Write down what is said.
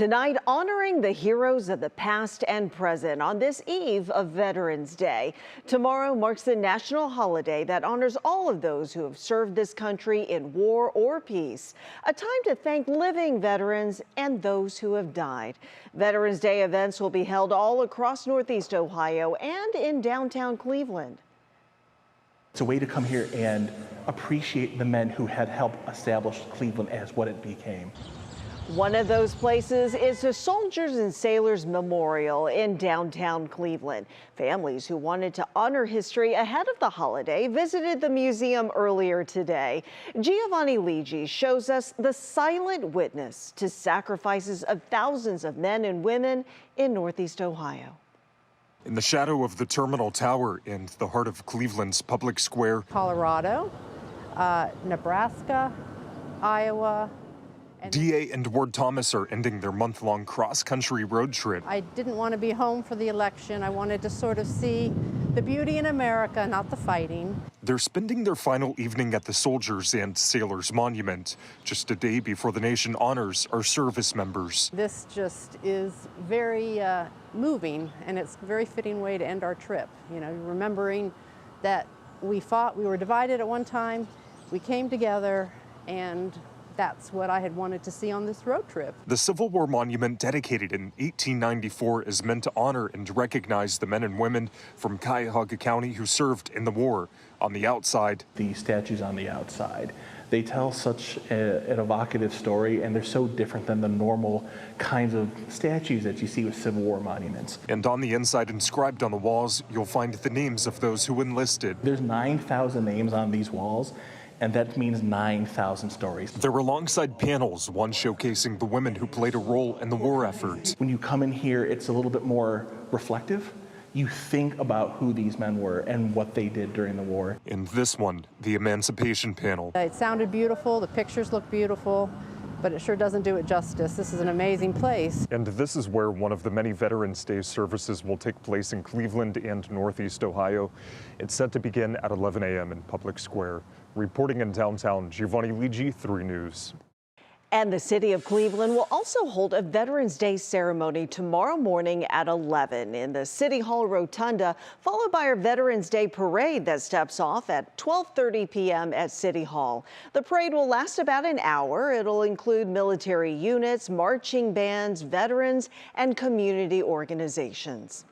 Tonight, honoring the heroes of the past and present on this eve of Veterans Day. Tomorrow marks the national holiday that honors all of those who have served this country in war or peace. A time to thank living veterans and those who have died. Veterans Day events will be held all across Northeast Ohio and in downtown Cleveland. It's a way to come here and appreciate the men who had helped establish Cleveland as what it became. One of those places is the Soldiers and Sailors Memorial in downtown Cleveland. Families who wanted to honor history ahead of the holiday visited the museum earlier today. Giovanni Ligi shows us the silent witness to sacrifices of thousands of men and women in Northeast Ohio. In the shadow of the Terminal Tower in the heart of Cleveland's public square. Colorado, Nebraska, Iowa. DA and Ward Thomas are ending their month-long cross-country road trip. I didn't want to be home for the election. I wanted to sort of see the beauty in America, not the fighting. They're spending their final evening at the Soldiers and Sailors Monument, just a day before the nation honors our service members. This just is very moving, and it's a very fitting way to end our trip. You know, remembering that we fought, we were divided at one time, we came together, and that's what I had wanted to see on this road trip. The Civil War monument, dedicated in 1894, is meant to honor and recognize the men and women from Cuyahoga County who served in the war. On the outside, the statues on the outside, they tell such an evocative story, and they're so different than the normal kinds of statues that you see with Civil War monuments. And on the inside, inscribed on the walls, you'll find the names of those who enlisted. There's 9,000 names on these walls, and that means 9,000 stories. They're alongside panels, one showcasing the women who played a role in the war effort. When you come in here, it's a little bit more reflective. You think about who these men were and what they did during the war. In this one, the Emancipation panel. It sounded beautiful, the pictures look beautiful, but it sure doesn't do it justice. This is an amazing place. And this is where one of the many Veterans Day services will take place in Cleveland and Northeast Ohio. It's set to begin at 11 a.m. in Public Square. Reporting in downtown, Giovanni Ligi, 3 News. And the city of Cleveland will also hold a Veterans Day ceremony tomorrow morning at 11 in the City Hall Rotunda, followed by our Veterans Day parade that steps off at 12:30 p.m. at City Hall. The parade will last about an hour. It'll include military units, marching bands, veterans, and community organizations.